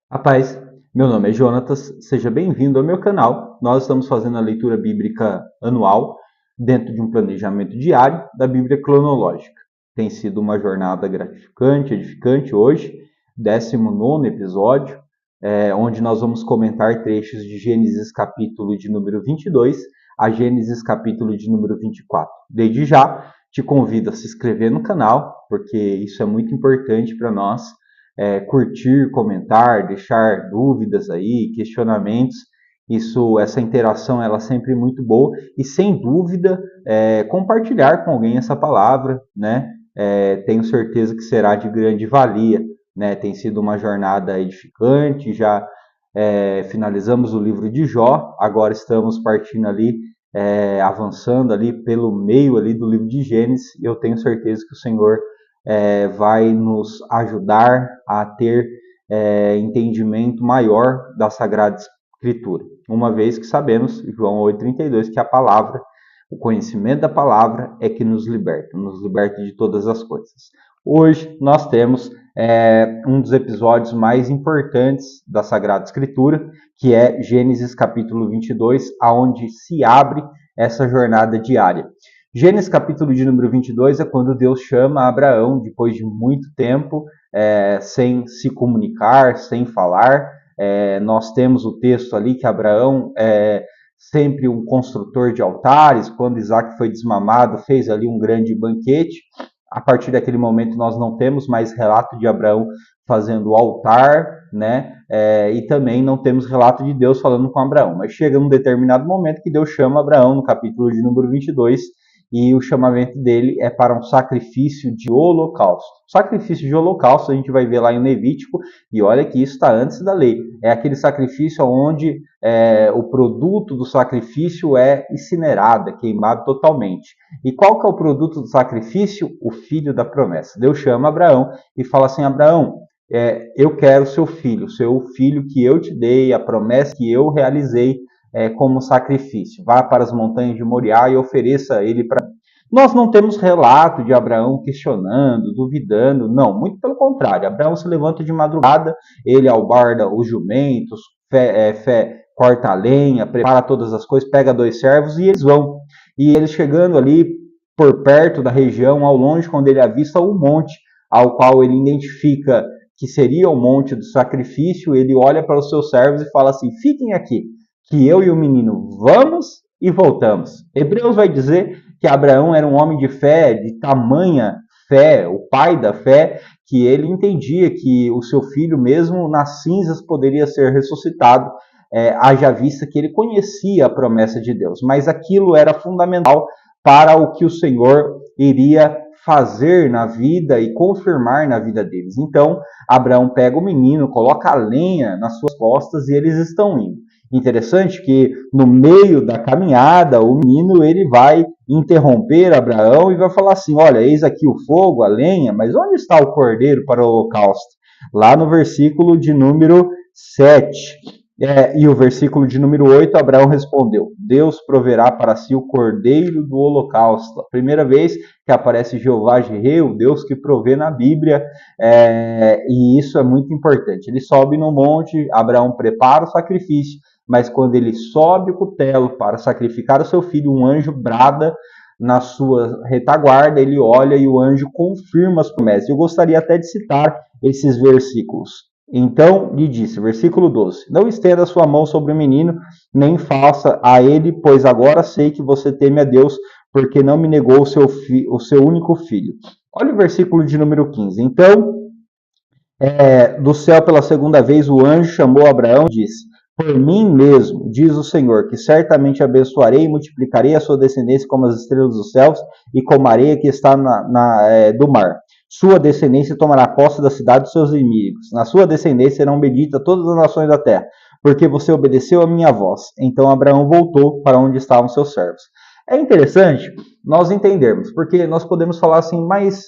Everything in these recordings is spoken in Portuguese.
Rapaz, meu nome é Jonatas, seja bem-vindo ao meu canal. Nós estamos fazendo a leitura bíblica anual dentro de um planejamento diário da Bíblia cronológica. Tem sido uma jornada gratificante, edificante hoje, 19º episódio, onde nós vamos comentar trechos de Gênesis capítulo de número 22 a Gênesis capítulo de número 24. Desde já, te convido a se inscrever no canal, porque isso é muito importante para nós, curtir, comentar, deixar dúvidas aí, questionamentos. Essa interação ela é sempre muito boa e sem dúvida compartilhar com alguém essa palavra, né? Tenho certeza que será de grande valia, né? Tem sido uma jornada edificante, já finalizamos o livro de Jó, agora estamos partindo ali, avançando ali pelo meio ali do livro de Gênesis, e eu tenho certeza que o Senhor vai nos ajudar a ter entendimento maior da Sagrada Escritura. Uma vez que sabemos, João 8,32, que a palavra, o conhecimento da palavra é que nos liberta de todas as coisas. Hoje nós temos um dos episódios mais importantes da Sagrada Escritura, que é Gênesis capítulo 22, aonde se abre essa jornada diária. Gênesis capítulo de número 22 é quando Deus chama Abraão, depois de muito tempo, sem se comunicar, sem falar. Nós temos o texto ali que Abraão é sempre um construtor de altares. Quando Isaac foi desmamado, fez ali um grande banquete. A partir daquele momento nós não temos mais relato de Abraão fazendo altar, né? E também não temos relato de Deus falando com Abraão. Mas chega num determinado momento que Deus chama Abraão, no capítulo de número 22, e o chamamento dele é para um sacrifício de holocausto. Sacrifício de holocausto a gente vai ver lá em Levítico, e olha que isso está antes da lei. É aquele sacrifício onde o produto do sacrifício é incinerado, é queimado totalmente. E qual que é o produto do sacrifício? O filho da promessa. Deus chama Abraão e fala assim: Abraão, eu quero seu filho que eu te dei, a promessa que eu realizei, como sacrifício. Vá para as montanhas de Moriá e ofereça ele para mim. Nós não temos relato de Abraão questionando, duvidando, não, muito pelo contrário. Abraão se levanta de madrugada, ele albarda os jumentos, corta a lenha, prepara todas as coisas, pega 2 servos e eles vão. E eles chegando ali por perto da região, ao longe, quando ele avista o monte, ao qual ele identifica que seria o monte do sacrifício, ele olha para os seus servos e fala assim: fiquem aqui, que eu e o menino vamos e voltamos. Hebreus vai dizer que Abraão era um homem de fé, de tamanha fé, o pai da fé, que ele entendia que o seu filho, mesmo nas cinzas, poderia ser ressuscitado, haja vista que ele conhecia a promessa de Deus. Mas aquilo era fundamental para o que o Senhor iria fazer na vida e confirmar na vida deles. Então, Abraão pega o menino, coloca a lenha nas suas costas e eles estão indo. Interessante que no meio da caminhada, o menino ele vai interromper Abraão e vai falar assim: olha, eis aqui o fogo, a lenha, mas onde está o cordeiro para o holocausto? Lá no versículo de número 7. E o versículo de número 8, Abraão respondeu: Deus proverá para si o cordeiro do holocausto. A primeira vez que aparece Jeová Jireh, o Deus que provê na Bíblia, e isso é muito importante. Ele sobe no monte, Abraão prepara o sacrifício, mas quando ele sobe o cutelo para sacrificar o seu filho, um anjo brada na sua retaguarda, ele olha e o anjo confirma as promessas. Eu gostaria até de citar esses versículos. Então lhe disse, versículo 12: não estenda sua mão sobre o menino, nem faça a ele, pois agora sei que você teme a Deus, porque não me negou o seu único filho. Olha o versículo de número 15. Então, do céu pela segunda vez o anjo chamou Abraão e disse: por mim mesmo, diz o Senhor, que certamente abençoarei e multiplicarei a sua descendência como as estrelas dos céus e como a areia que está do mar. Sua descendência tomará posse da cidade dos seus inimigos. Na sua descendência serão benditas todas as nações da terra, porque você obedeceu a minha voz. Então Abraão voltou para onde estavam seus servos. É interessante nós entendermos, porque nós podemos falar assim, mas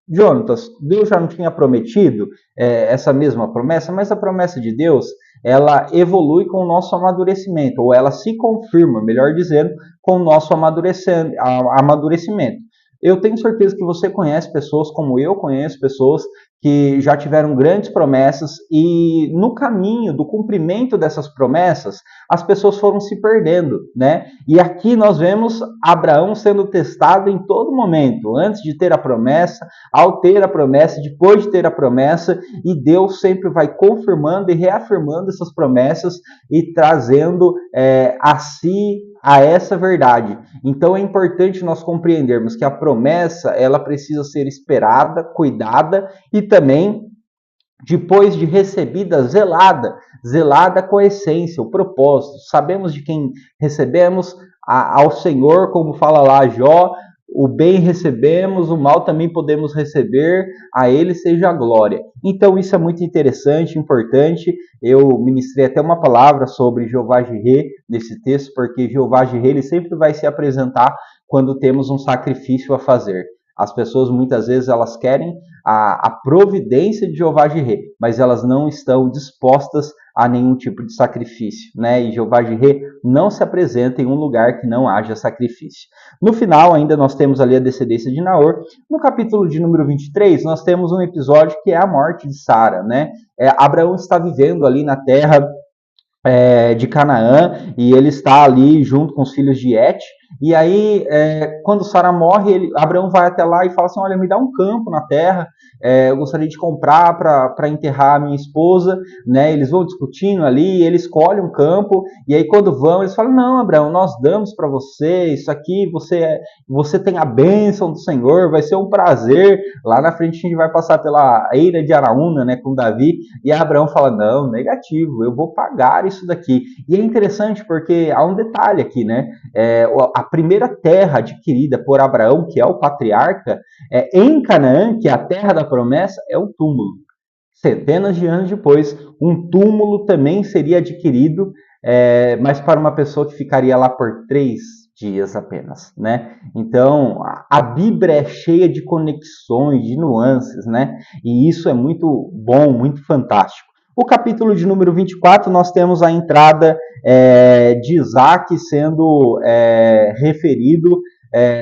Jonatas, Deus já não tinha prometido essa mesma promessa, mas a promessa de Deus, ela evolui com o nosso amadurecimento, ou ela se confirma, melhor dizendo, com o nosso amadurecimento. Eu tenho certeza que você conhece pessoas, como eu conheço pessoas, que já tiveram grandes promessas e no caminho do cumprimento dessas promessas, as pessoas foram se perdendo, né? E aqui nós vemos Abraão sendo testado em todo momento, antes de ter a promessa, ao ter a promessa, depois de ter a promessa, e Deus sempre vai confirmando e reafirmando essas promessas e trazendo a essa verdade. Então é importante nós compreendermos que a promessa, ela precisa ser esperada, cuidada e também, depois de recebida, zelada com a essência, o propósito. Sabemos de quem recebemos, ao Senhor, como fala lá Jó, o bem recebemos, o mal também podemos receber, a Ele seja a glória. Então isso é muito interessante, importante. Eu ministrei até uma palavra sobre Jeová Jireh nesse texto, porque Jeová Jireh, ele sempre vai se apresentar quando temos um sacrifício a fazer. As pessoas muitas vezes elas querem a providência de Jeová Jireh, mas elas não estão dispostas a nenhum tipo de sacrifício, né? E Jeová Jireh não se apresenta em um lugar que não haja sacrifício. No final, ainda nós temos ali a descendência de Naor. No capítulo de número 23, nós temos um episódio que é a morte de Sara, né? Abraão está vivendo ali na terra de Canaã, e ele está ali junto com os filhos de Et, e aí quando Sara morre, Abraão vai até lá e fala assim, olha, me dá um campo na terra, eu gostaria de comprar para enterrar a minha esposa, né? Eles vão discutindo ali, ele escolhe um campo, e aí quando vão, eles falam, não, Abraão, nós damos para você, isso aqui, você tem a bênção do Senhor, vai ser um prazer, lá na frente a gente vai passar pela eira de Araúna, né, com Davi, e Abraão fala, não, negativo, eu vou pagar isso daqui. E é interessante porque há um detalhe aqui, né? A primeira terra adquirida por Abraão, que é o patriarca, em Canaã, que é a terra da promessa, é um túmulo. Centenas de anos depois, um túmulo também seria adquirido, mas para uma pessoa que ficaria lá por 3 dias apenas, né? Então, a Bíblia é cheia de conexões, de nuances, né? E isso é muito bom, muito fantástico. O capítulo de número 24, nós temos a entrada de Isaac sendo referido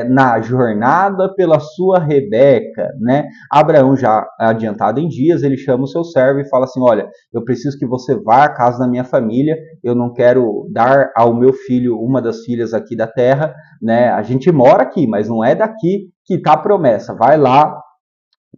na jornada pela sua Rebeca, né? Abraão, já adiantado em dias, ele chama o seu servo e fala assim, olha, eu preciso que você vá à casa da minha família, eu não quero dar ao meu filho uma das filhas aqui da terra, né? A gente mora aqui, mas não é daqui que está a promessa, vai lá,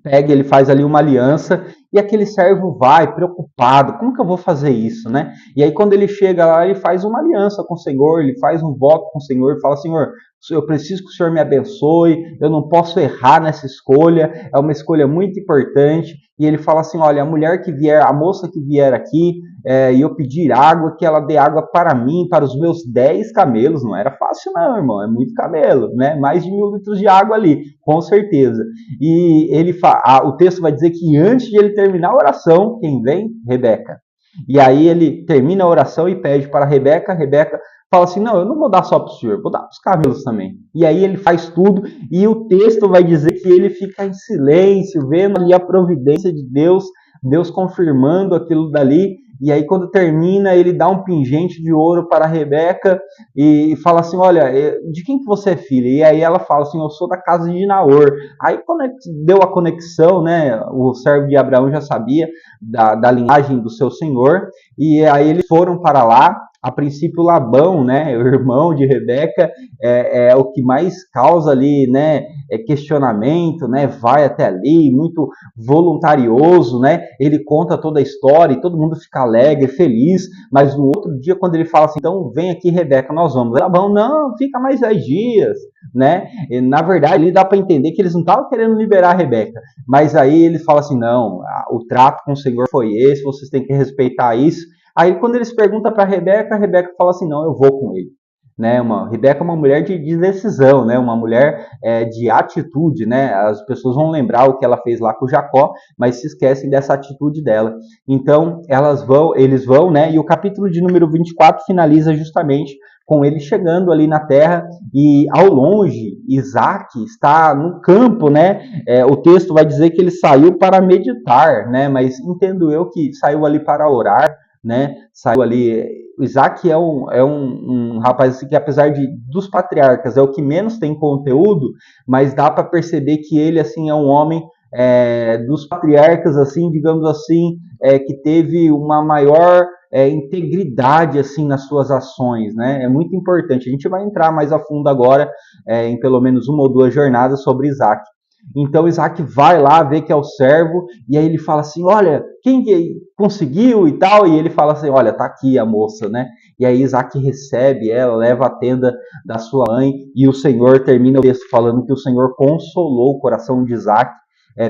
pega, ele faz ali uma aliança, e aquele servo vai preocupado, como que eu vou fazer isso, né? E aí quando ele chega lá, ele faz uma aliança com o Senhor, ele faz um voto com o Senhor, fala, Senhor, eu preciso que o Senhor me abençoe, eu não posso errar nessa escolha, é uma escolha muito importante. E ele fala assim, olha, a mulher que vier, a moça que vier aqui, e eu pedir água, que ela dê água para mim, para os meus 10 camelos, não era fácil não, irmão, é muito camelo, né? Mais de 1.000 litros de água ali, com certeza. E o texto vai dizer que antes de ele terminar a oração, quem vem? Rebeca. E aí ele termina a oração e pede para Rebeca, Rebeca fala assim, não, eu não vou dar só para o senhor, vou dar para os camelos também. E aí ele faz tudo, e o texto vai dizer que ele fica em silêncio, vendo ali a providência de Deus, Deus confirmando aquilo dali, e aí quando termina, ele dá um pingente de ouro para a Rebeca, e fala assim, olha, de quem que você é filha? E aí ela fala assim, eu sou da casa de Naor. Aí quando deu a conexão, né, o servo de Abraão já sabia da linhagem do seu senhor, e aí eles foram para lá. A princípio, Labão, né, o irmão de Rebeca, é o que mais causa ali, né, questionamento, né, vai até ali, muito voluntarioso, né, ele conta toda a história e todo mundo fica alegre, feliz, mas no outro dia, quando ele fala assim, então vem aqui, Rebeca, nós vamos. Labão, não, fica mais 10 dias, né, e, na verdade, ali dá para entender que eles não estavam querendo liberar a Rebeca, mas aí ele fala assim, não, o trato com o Senhor foi esse, vocês têm que respeitar isso. Aí quando eles perguntam para a Rebeca fala assim, não, eu vou com ele. Né? Rebeca é uma mulher de decisão, né? Uma mulher de atitude, né? As pessoas vão lembrar o que ela fez lá com Jacó, mas se esquecem dessa atitude dela. Então eles vão, né? E o capítulo de número 24 finaliza justamente com ele chegando ali na terra e ao longe Isaac está no campo, né? O texto vai dizer que ele saiu para meditar, né? Mas entendo eu que saiu ali para orar, né? Saiu ali Isaac é um rapaz assim, que, apesar dos patriarcas, é o que menos tem conteúdo, mas dá para perceber que ele assim é um homem dos patriarcas, assim, digamos assim, que teve uma maior integridade assim nas suas ações, né? É muito importante. A gente vai entrar mais a fundo agora em pelo menos uma ou duas jornadas sobre Isaac. Então Isaac vai lá, vê que é o servo, e aí ele fala assim, olha, quem que conseguiu e tal? E ele fala assim, olha, tá aqui a moça, né? E aí Isaac recebe ela, leva a tenda da sua mãe, e o Senhor termina o texto falando que o Senhor consolou o coração de Isaac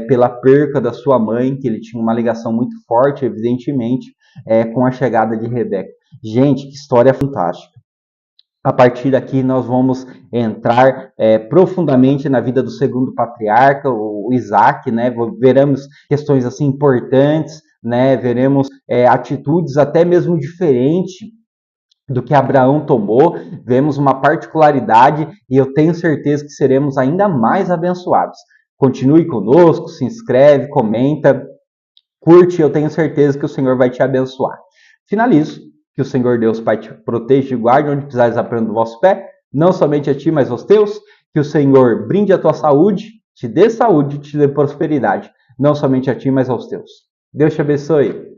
pela perca da sua mãe, que ele tinha uma ligação muito forte, evidentemente, com a chegada de Rebeca. Gente, que história fantástica. A partir daqui nós vamos entrar profundamente na vida do segundo patriarca, o Isaac, né? Veremos questões assim importantes, né? Veremos atitudes até mesmo diferentes do que Abraão tomou, vemos uma particularidade e eu tenho certeza que seremos ainda mais abençoados. Continue conosco, se inscreve, comenta, curte, eu tenho certeza que o Senhor vai te abençoar. Finalizo. Que o Senhor Deus Pai te proteja e guarde onde pisares a planta do vosso pé, não somente a ti, mas aos teus. Que o Senhor brinde a tua saúde, te dê prosperidade, não somente a ti, mas aos teus. Deus te abençoe.